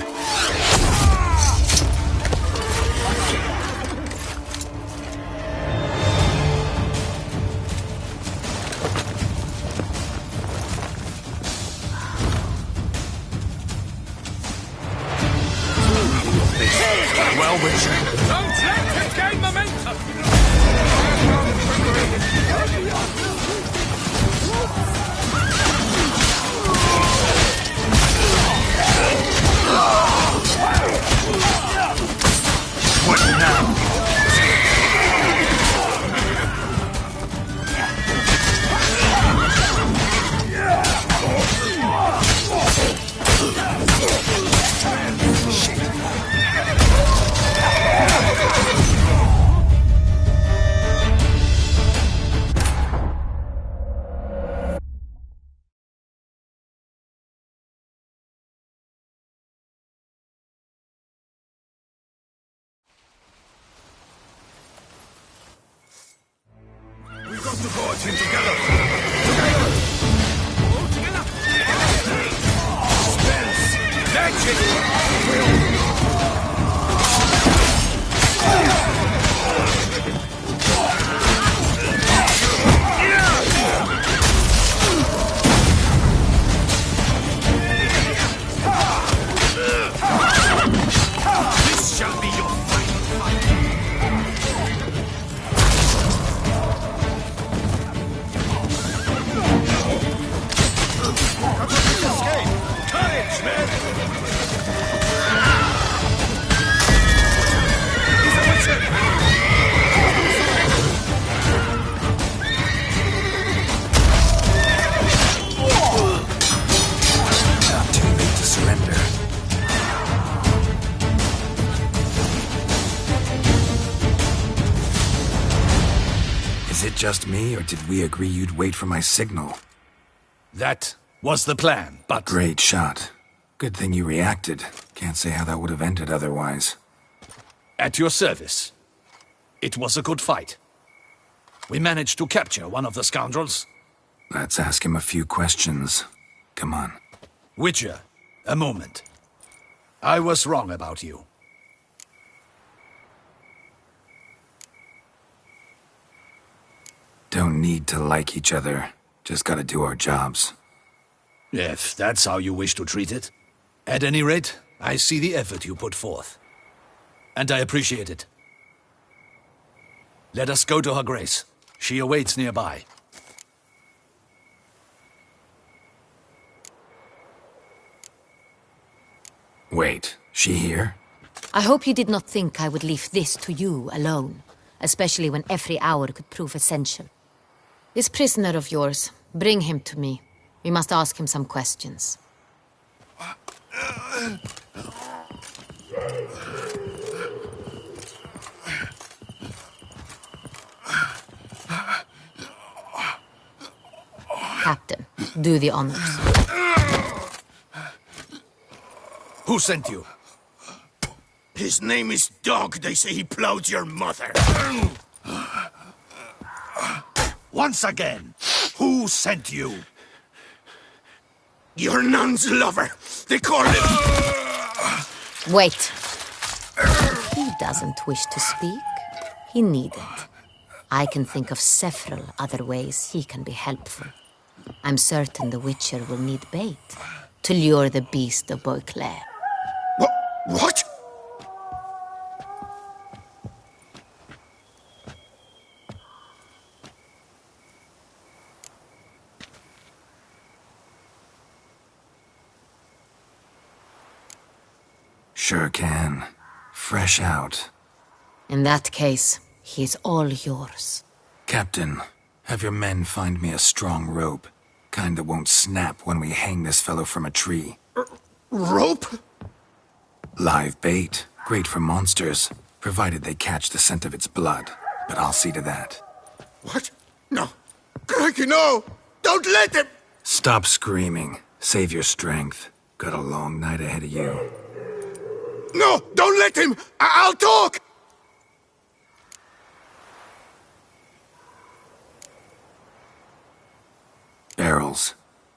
Well, Witcher. Don't let it gain momentum! What now? We've got to go team together. Together. All together. Suspense. Legend. This shall be your final fight. Escape! Courage, man! He's a witcher! Too late to surrender. Is it just me, or did we agree you'd wait for my signal? That was the plan, but... Great shot. Good thing you reacted. Can't say how that would have ended otherwise. At your service. It was a good fight. We managed to capture one of the scoundrels. Let's ask him a few questions. Come on. Witcher, a moment. I was wrong about you. Don't need to like each other. Just gotta do our jobs. If that's how you wish to treat it. At any rate, I see the effort you put forth. And I appreciate it. Let us go to her grace. She awaits nearby. Wait, she here? I hope you did not think I would leave this to you alone, especially when every hour could prove essential. This prisoner of yours, bring him to me. We must ask him some questions. Captain, do the honors. Who sent you? His name is Dog. They say he plowed your mother. Once again, who sent you? Your nun's lover. They call him... Wait. If he doesn't wish to speak, he needn't. I can think of several other ways he can be helpful. I'm certain the Witcher will need bait to lure the beast of Beauclair. What? Sure can. Fresh out. In that case, he is all yours. Captain, have your men find me a strong rope. Kind that won't snap when we hang this fellow from a tree. Rope? Live bait. Great for monsters, provided they catch the scent of its blood. But I'll see to that. What? No. Crikey, no! Don't let him! Stop screaming. Save your strength. Got a long night ahead of you. No! Don't let him! I'll talk! Barrels.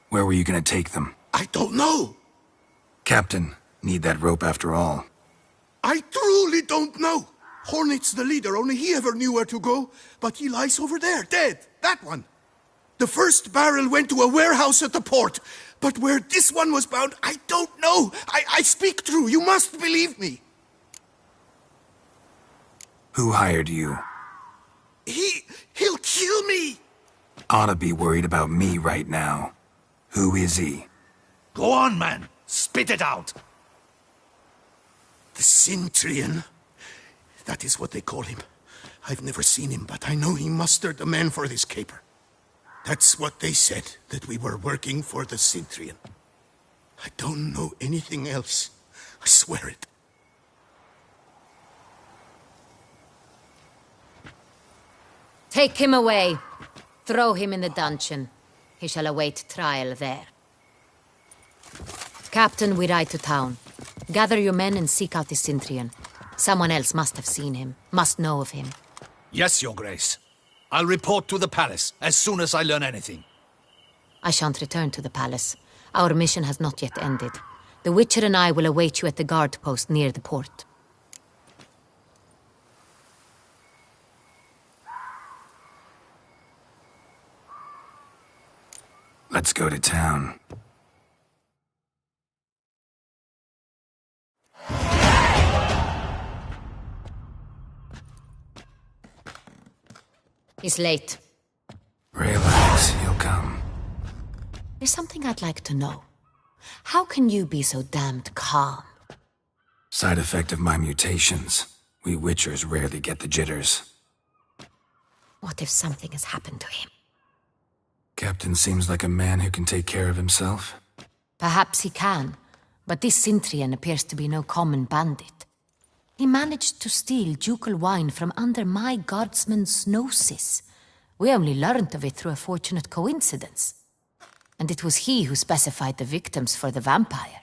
Where were you gonna take them? I don't know. Captain, need that rope after all. I truly don't know. Hornet's the leader, only he ever knew where to go. But he lies over there, dead. That one. The first barrel went to a warehouse at the port. But where this one was bound, I don't know. I speak true. You must believe me. Who hired you? He'll kill me. Ought to be worried about me right now. Who is he? Go on, man. Spit it out. The Cintrian. That is what they call him. I've never seen him, but I know he mustered the men for this caper. That's what they said, that we were working for the Cintrian. I don't know anything else. I swear it. Take him away. Throw him in the dungeon. He shall await trial there. Captain, we ride to town. Gather your men and seek out the Cintrian. Someone else must have seen him, must know of him. Yes, Your Grace. I'll report to the palace as soon as I learn anything. I shan't return to the palace. Our mission has not yet ended. The Witcher and I will await you at the guard post near the port. Let's go to town. He's late. Relax, he'll come. There's something I'd like to know. How can you be so damned calm? Side effect of my mutations. We Witchers rarely get the jitters. What if something has happened to him? Captain seems like a man who can take care of himself. Perhaps he can, but this Cintrian appears to be no common bandit. He managed to steal ducal wine from under my guardsman's noses. We only learned of it through a fortunate coincidence. And it was he who specified the victims for the vampire.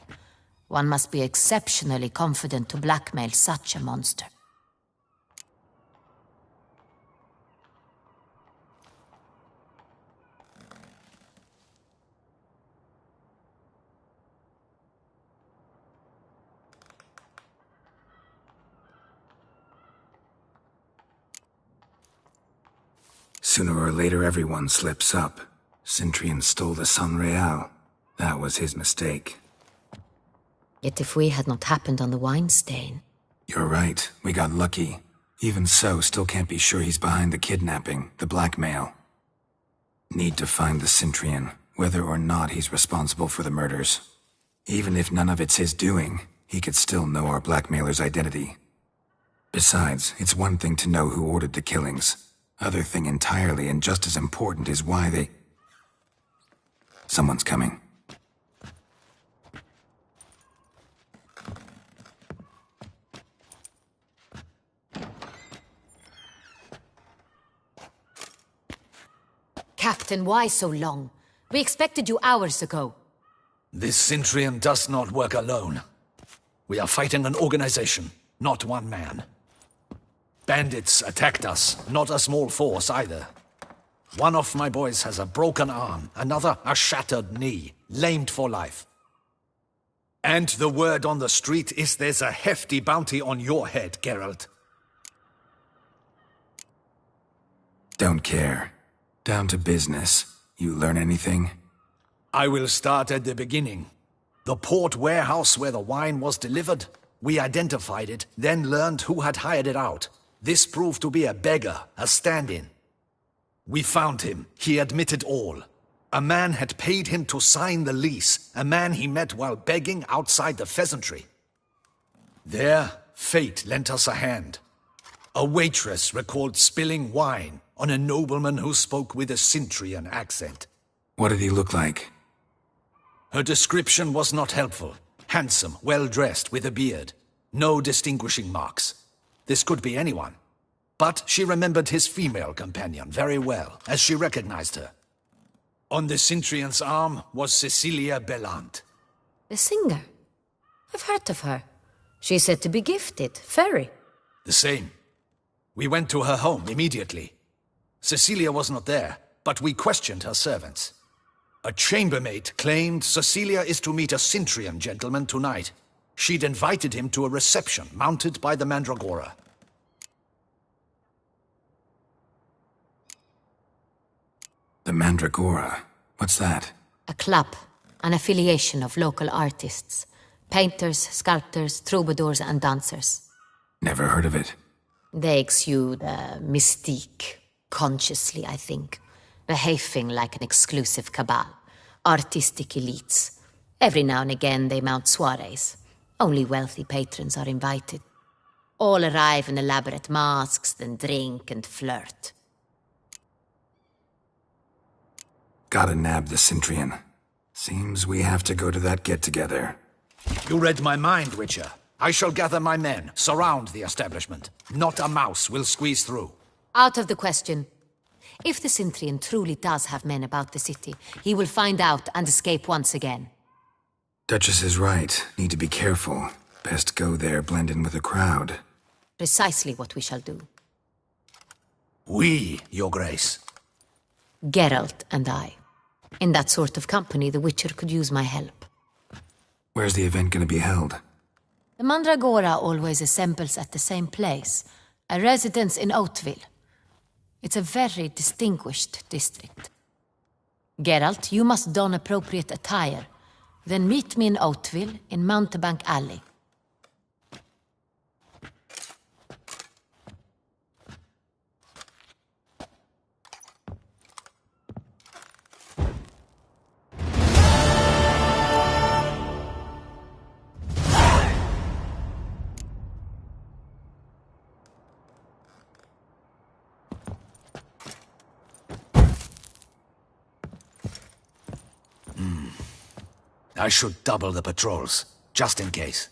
One must be exceptionally confident to blackmail such a monster. Sooner or later, everyone slips up. Cintrian stole the Sun Real. That was his mistake. Yet if we had not happened on the wine stain... You're right. We got lucky. Even so, still can't be sure he's behind the kidnapping, the blackmail. Need to find the Cintrian, whether or not he's responsible for the murders. Even if none of it's his doing, he could still know our blackmailer's identity. Besides, it's one thing to know who ordered the killings. Other thing entirely, and just as important, is why they... Someone's coming. Captain, why so long? We expected you hours ago. This Cintrian does not work alone. We are fighting an organization, Not one man. Bandits attacked us, not a small force either. One of my boys has a broken arm, another a shattered knee, lamed for life. And the word on the street is there's a hefty bounty on your head, Geralt. Don't care. Down to business. You learn anything? I will start at the beginning. The port warehouse where the wine was delivered. We identified it, then learned who had hired it out. This proved to be a beggar, a stand-in. We found him. He admitted all. A man had paid him to sign the lease, a man he met while begging outside the pheasantry. There, fate lent us a hand. A waitress recalled spilling wine on a nobleman who spoke with a Cintrian accent. What did he look like? Her description was not helpful. Handsome, well-dressed, with a beard. No distinguishing marks. This could be anyone. But she remembered his female companion very well, as she recognized her. On the Cintrian's arm was Cecilia Bellant. The singer? I've heard of her. She's said to be gifted, fairy. The same. We went to her home immediately. Cecilia was not there, but we questioned her servants. A chambermaid claimed Cecilia is to meet a Cintrian gentleman tonight. She'd invited him to a reception mounted by the Mandragora. The Mandragora? What's that? A club, an affiliation of local artists. Painters, sculptors, troubadours and dancers. Never heard of it. They exude a mystique, consciously, I think. Behaving like an exclusive cabal. Artistic elites. Every now and again they mount soirees. Only wealthy patrons are invited. All arrive in elaborate masks, then drink and flirt. Gotta nab the Cintrian. Seems we have to go to that get-together. You read my mind, Witcher. I shall gather my men, surround the establishment. Not a mouse will squeeze through. Out of the question. If the Cintrian truly does have men about the city, he will find out and escape once again. Duchess is right. Need to be careful. Best go there, blend in with the crowd. Precisely what we shall do. We, Your Grace. Geralt and I. In that sort of company, the Witcher could use my help. Where's the event gonna be held? The Mandragora always assembles at the same place, a residence in Oatville. It's a very distinguished district. Geralt, you must don appropriate attire. Then meet me in Oatville, in Mountebank Alley. I should double the patrols, just in case.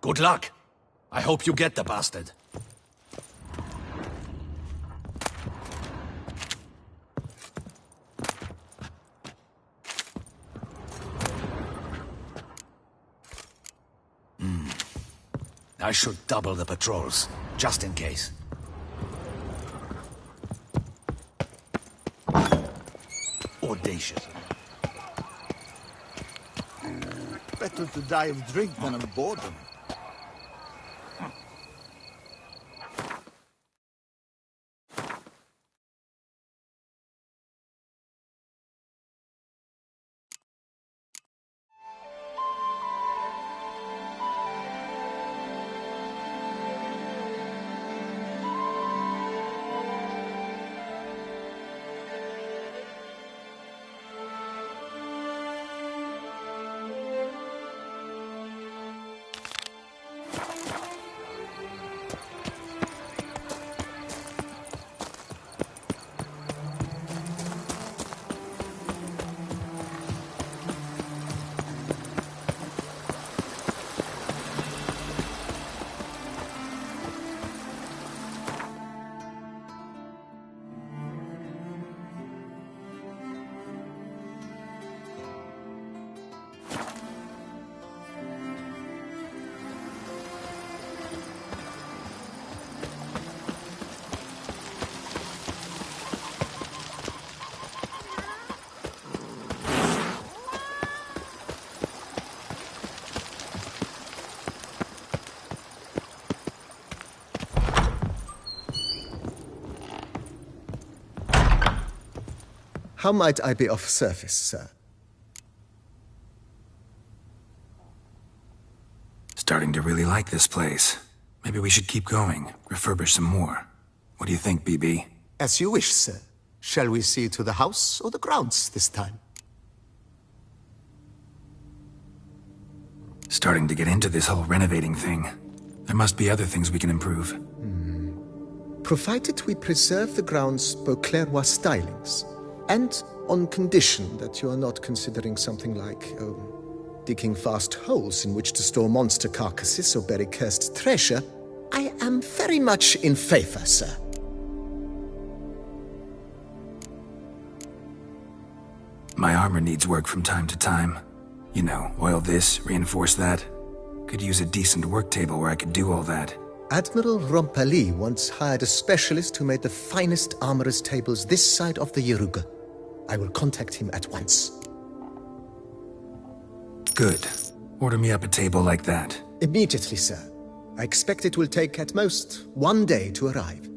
Good luck. I hope you get the bastard. I should double the patrols, just in case. Audacious. Better to die of drink than of boredom. How might I be of service, sir? Starting to really like this place. Maybe we should keep going, refurbish some more. What do you think, BB? As you wish, sir. Shall we see to the house or the grounds this time? Starting to get into this whole renovating thing. There must be other things we can improve. Provided we preserve the grounds Beauclerc stylings, and on condition that you are not considering something like, digging vast holes in which to store monster carcasses or bury cursed treasure, I am very much in favor, sir. My armor needs work from time to time. You know, oil this, reinforce that. Could use a decent work table where I could do all that. Admiral Rompali once hired a specialist who made the finest armorer's tables this side of the Yaruga. I will contact him at once. Good. Order me up a table like that. Immediately, sir. I expect it will take at most 1 day to arrive.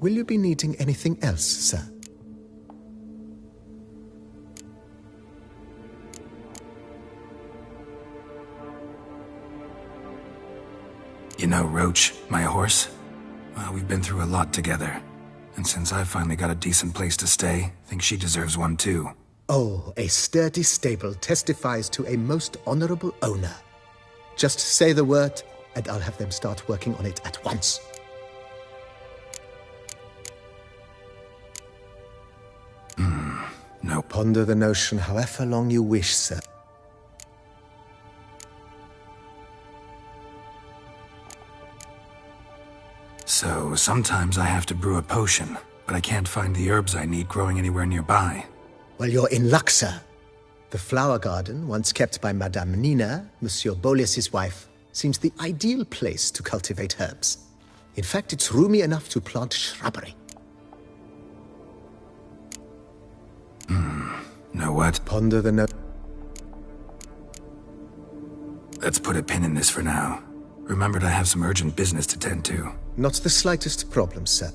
Will you be needing anything else, sir? You know, Roach, my horse? Well, we've been through a lot together. And since I finally got a decent place to stay, I think she deserves one too. Oh, a sturdy stable testifies to a most honorable owner. Just say the word, and I'll have them start working on it at once. No. Ponder the notion however long you wish, sir. So, sometimes I have to brew a potion, but I can't find the herbs I need growing anywhere nearby. Well, you're in luck, sir. The flower garden, once kept by Madame Nina, Monsieur Bolis's wife, seems the ideal place to cultivate herbs. In fact, it's roomy enough to plant shrubbery. Know what? Ponder the note. Let's put a pin in this for now. Remembered I have some urgent business to tend to. Not the slightest problem, sir.